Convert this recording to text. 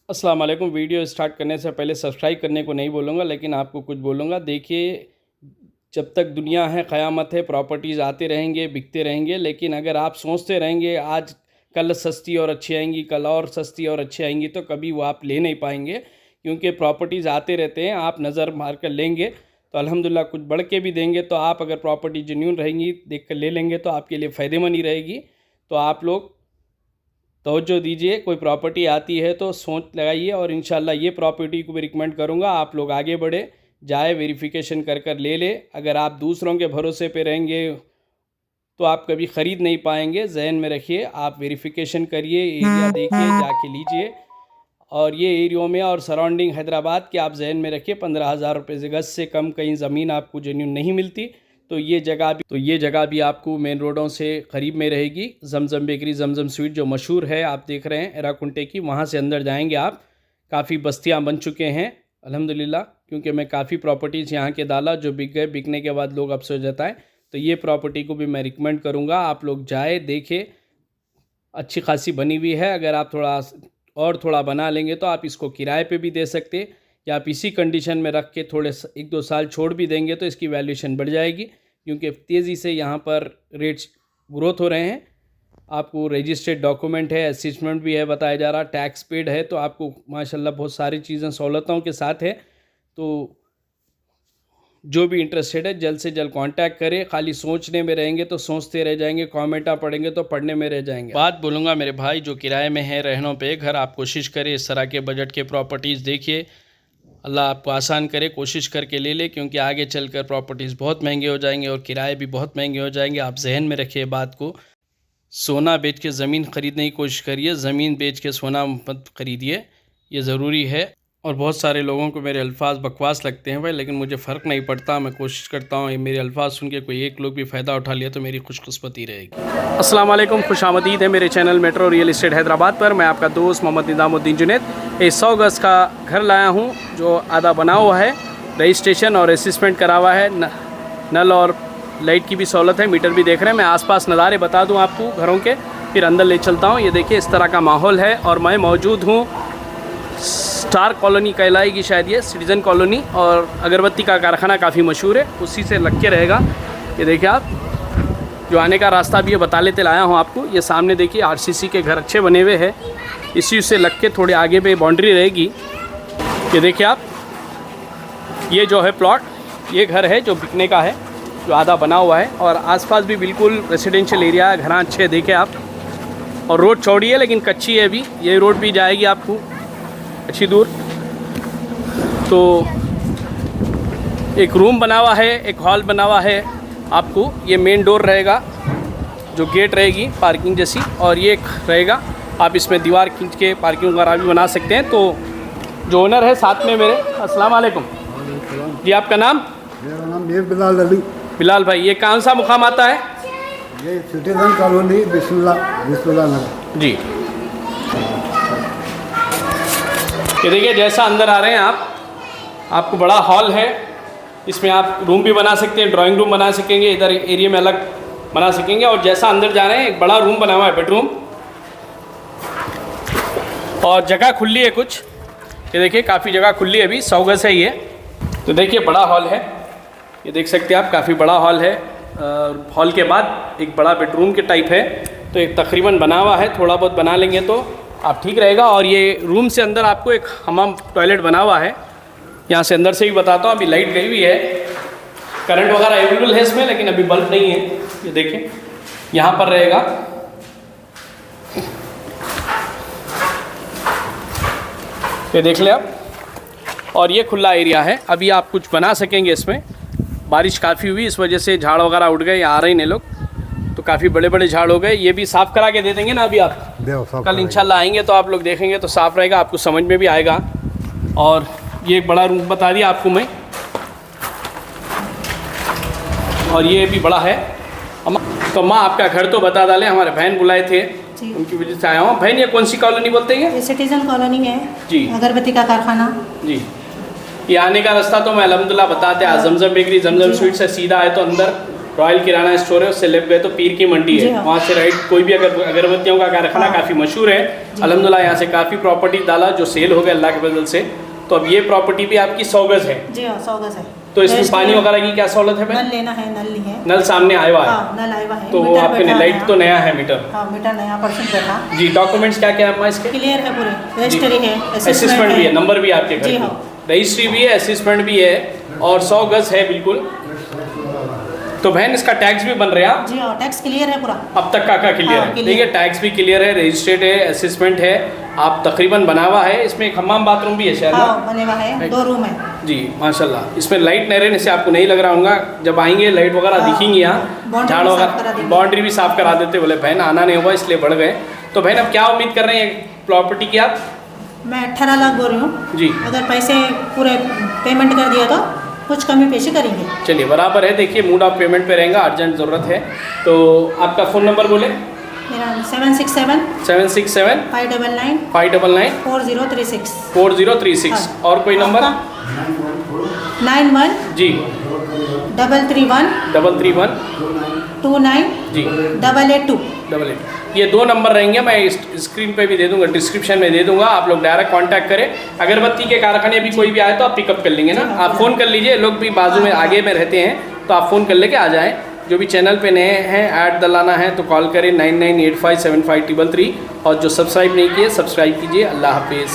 अस्सलाम वालेकुम। Video start करने से पहले सब्सक्राइब करने को नहीं बोलूँगा, लेकिन आपको कुछ बोलूँगा। देखिए, जब तक दुनिया है क़यामत है, प्रॉपर्टीज़ आते रहेंगे, बिकते रहेंगे। लेकिन अगर आप सोचते रहेंगे आज कल सस्ती और अच्छी आएंगी, कल और सस्ती और अच्छी आएंगी, तो कभी वो आप ले नहीं पाएंगे, क्योंकि प्रॉपर्टीज़ आते रहते हैं। आप नज़र मार कर लेंगे तो अल्हम्दुलिल्लाह कुछ बढ़ के भी देंगे। तो आप अगर प्रॉपर्टी जेन्युइन रहेंगी, देख कर ले लेंगे, तो आपके लिए फ़ायदेमंद ही रहेगी। तो आप लोग तवज्जो दीजिए, कोई प्रॉपर्टी आती है तो सोच लगाइए। और इंशाल्लाह ये प्रॉपर्टी को भी रिकमेंड करूँगा, आप लोग आगे बढ़े, जाए वेरिफिकेशन कर कर ले ले। अगर आप दूसरों के भरोसे पे रहेंगे तो आप कभी ख़रीद नहीं पाएंगे। जहन में रखिए, आप वेरिफिकेशन करिए, एरिया देखिए, जाके लीजिए। और ये एरियो में और सराउंडिंग हैदराबाद के आप जहन में रखिए, 15,000 रुपये गज़ से कम कहीं ज़मीन आपको जेन्युइन नहीं मिलती। तो ये जगह भी आपको मेन रोडों से करीब में रहेगी। जमजम बेकरी, जमजम स्वीट जो मशहूर है, आप देख रहे हैं एराकुंटे की, वहाँ से अंदर जाएंगे आप। काफ़ी बस्तियाँ बन चुके हैं अल्हम्दुलिल्लाह, क्योंकि मैं काफ़ी प्रॉपर्टीज़ यहाँ के डाला जो बिक गए। बिकने के बाद लोग अफसोस जताएं, तो ये प्रॉपर्टी को भी मैं रिकमेंड करूँगा, आप लोग जाए देखें। अच्छी खासी बनी हुई है। अगर आप थोड़ा बना लेंगे तो आप इसको किराए पे भी दे सकते, या आप इसी कंडीशन में रख के थोड़े 1-2 साल छोड़ भी देंगे तो इसकी वैल्यूएशन बढ़ जाएगी, क्योंकि तेज़ी से यहाँ पर रेट्स ग्रोथ हो रहे हैं। आपको रजिस्टर्ड डॉक्यूमेंट है, असेसमेंट भी है बताया जा रहा, टैक्स पेड है, तो आपको माशाल्लाह बहुत सारी चीज़ें सहूलतों के साथ है। तो जो भी इंटरेस्टेड है जल्द से जल्द कांटेक्ट करें। खाली सोचने में रहेंगे तो सोचते रह जाएंगे, कमेंटा पढ़ेंगे तो पढ़ने में रह जाएंगे। बात बोलूँगा मेरे भाई जो किराए में है, रहनों पे घर, आप कोशिश करें इस तरह के बजट के प्रॉपर्टीज़ देखिए। अल्लाह आपको आसान करे, कोशिश करके ले ले, क्योंकि आगे चलकर प्रॉपर्टीज़ बहुत महंगे हो जाएंगे और किराए भी बहुत महंगे हो जाएंगे। आप जहन में रखिए बात को। सोना बेच के ज़मीन ख़रीदने की कोशिश करिए, ज़मीन बेच के सोना मत ख़रीदिए, ये ज़रूरी है। और बहुत सारे लोगों को मेरे अल्फाज बकवास लगते हैं भाई, लेकिन मुझे फ़र्क नहीं पड़ता। मैं कोशिश करता हूँ मेरे अल्फाज सुन के कोई एक लोग भी फ़ायदा उठा लिया तो मेरी खुशकिस्मती रहेगी। अस्सलाम वालेकुम, खुशामदीद है मेरे channel metro real estate Hyderabad पर। मैं आपका दोस्त मोहम्मद निज़ामुद्दीन जुनैद। एक 100 गज़ का घर लाया हूँ जो आधा बना हुआ है, रजिस्ट्रेशन और असेसमेंट करा हुआ है, नल और लाइट की भी सहूलत है, मीटर भी देख रहे हैं। मैं आसपास नज़ारे बता दूं आपको घरों के, फिर अंदर ले चलता हूं। ये देखिए इस तरह का माहौल है। और मैं मौजूद हूं स्टार कॉलोनी कहलाएगी शायद, ये सिटीज़न कॉलोनी, और अगरबत्ती का कारखाना काफ़ी मशहूर है, उसी से लग के रहेगा। ये देखिए आप, जो आने का रास्ता भी ये बता लेते लाया हूँ आपको। ये सामने देखिए RCC के घर अच्छे बने हुए हैं, इसी से लग के थोड़े आगे पे बाउंड्री रहेगी। ये देखिए आप, ये जो है प्लॉट, ये घर है जो बिकने का है, जो आधा बना हुआ है। और आसपास भी बिल्कुल रेसिडेंशियल एरिया है, घर अच्छे देखे आप। और रोड चौड़ी है लेकिन कच्ची है अभी, ये रोड भी जाएगी आपको अच्छी दूर। तो एक रूम बना हुआ है, एक हॉल बना हुआ है आपको। ये मेन डोर रहेगा, जो गेट रहेगी पार्किंग जैसी, और ये एक रहेगा, आप इसमें दीवार खींच के पार्किंग वगैरह भी बना सकते हैं। तो जो ओनर है साथ में मेरे, अस्सलाम वालेकुम जी, आपका नाम? मेरा नाम बिलाल अली। बिलाल भाई, ये कौन सा मुकाम आता है? ये सिटीजन कॉलोनी बिस्मिल्लाह नगर जी। ये देखिए जैसा अंदर आ रहे हैं आप, आपको बड़ा हॉल है, इसमें आप रूम भी बना सकते हैं, ड्राइंग रूम बना सकेंगे, इधर एरिया में अलग बना सकेंगे। और जैसा अंदर जा रहे हैं एक बड़ा रूम बना हुआ है, बेडरूम, और जगह खुली है कुछ। ये देखिए काफ़ी जगह खुली है, अभी 100 गज़ है ये। तो देखिए बड़ा हॉल है, ये देख सकते हैं आप, काफ़ी बड़ा हॉल है। हॉल के बाद एक बड़ा बेडरूम के टाइप है, तो एक तकरीबन बना हुआ है, थोड़ा बहुत बना लेंगे तो आप ठीक रहेगा। और ये रूम से अंदर आपको एक हमाम टॉयलेट बना हुआ है, यहाँ से अंदर से भी बताता हूँ। अभी लाइट गई हुई है, करंट वगैरह अवेलेबल है इसमें, लेकिन अभी बल्ब नहीं है। ये देखें यहाँ पर रहेगा, ये देख ले आप। और ये खुला एरिया है, अभी आप कुछ बना सकेंगे इसमें। बारिश काफ़ी हुई, इस वजह से झाड़ वगैरह उड़ गए, आ रहे हैं लोग, तो काफ़ी बड़े बड़े झाड़ हो गए। ये भी साफ़ करा के दे देंगे ना अभी आप? कल इंशाल्लाह आएंगे तो आप लोग देखेंगे तो साफ़ रहेगा, आपको समझ में भी आएगा। और ये एक बड़ा रूम बता दिया आपको मैं, और ये भी बड़ा है। तो माँ आपका घर तो बता डालें, हमारे बहन बुलाए थे, उनकी वजह से आया हूँ। बहन ये कौन सी कॉलोनी बोलते हैं? ये सिटीजन कॉलोनी है जी, अगरबत्ती का कारखाना जी। ये आने का रास्ता तो मैं अल्हम्दुलिल्लाह बताते हैं, जमजम बेकरी, जमजम स्वीट से सीधा है तो अंदर रॉयल किराना स्टोर है, उससे लेफ्ट गए तो पीर की मंडी जी है, हाँ। वहाँ से राइट कोई भी अगर अगरबत्तियों का कारखाना हाँ। काफ़ी मशहूर है अल्हम्दुलिल्लाह, यहाँ से काफ़ी प्रॉपर्टी डाला जो सेल हो गया अल्लाह के फजल से। तो अब ये प्रॉपर्टी भी आपकी 100 गज है, जी हाँ 100 गज है। तो इसमें पानी वगैरह की क्या सहूलत है नल भाई? लेना है, नल नहीं है। नल सामने आया हुआ है, हाँ नल आया हुआ है। तो वो मीटर आपके बैठा लाइट है। तो नया है मीटर। हाँ मीटर नया परसेंट बैठा। जी, डॉक्यूमेंट्स क्या क्या है अम्मा इसके? क्लियर है पूरे, रजिस्ट्री है, असिस्टेंट भी है, नंबर भी है आपके घर जी की, हाँ। रजिस्ट्री भी है, असिस्टेंट भी है और 100 गज है बिल्कुल। तो बहन इसका टैक्स भी बन रहा है जी हाँ टैक्स क्लियर है पूरा। अब तक का क्लियर हाँ, है? क्लियर। देखिए टैक्स भी क्लियर है, रजिस्ट्रेड है, असिस्टेंट है, आप तकरीबन बना हुआ है। इसमें एक हमाम बाथरूम भी है शायद ना? हाँ बने हुआ है, 2 रूम है। जी माशाल्लाह। इसमें लाइट नहीं रहने से आपको नहीं लग रहा होगा, जब आएंगे लाइट वगैरह हाँ, दिखेंगी यहाँ, बाउंड्री झाड़ भी साफ करा वगैरह, देंगे। बाउंड्री भी साफ करा देते। बोले बहन आना नहीं हुआ इसलिए बढ़ गए। तो बहन अब क्या उम्मीद कर रहे हैं प्रॉपर्टी की आप? मैं 18 लाख बोल रही हूँ जी अगर पैसे पूरे पेमेंट कर दिया तो कुछ कमी पेशी करेंगे। चलिए बराबर है। देखिए मूड ऑफ पेमेंट पे रहेगा, अर्जेंट ज़रूरत है। तो आपका फ़ोन नंबर बोले? मेरा 767 767 599 599 4036। 4036। हाँ। और कोई नंबर? 91 जी 331 331 29 जी 882। 88। ये 2 नंबर रहेंगे, मैं स्क्रीन पे भी दे दूंगा, डिस्क्रिप्शन में दे दूंगा, आप लोग डायरेक्ट कांटेक्ट करें। अगरबत्ती के कारखाने भी कोई भी आए तो आप पिकअप कर लेंगे ना, आप फ़ोन कर लीजिए, लोग भी बाजू में आगे में रहते हैं तो आप फ़ोन कर लेके आ जाएँ। जो भी चैनल पे नए हैं, ऐड डलाना है तो कॉल करें 9985753333 और जो सब्सक्राइब नहीं किए सब्सक्राइब कीजिए। अल्लाह हाफिज़।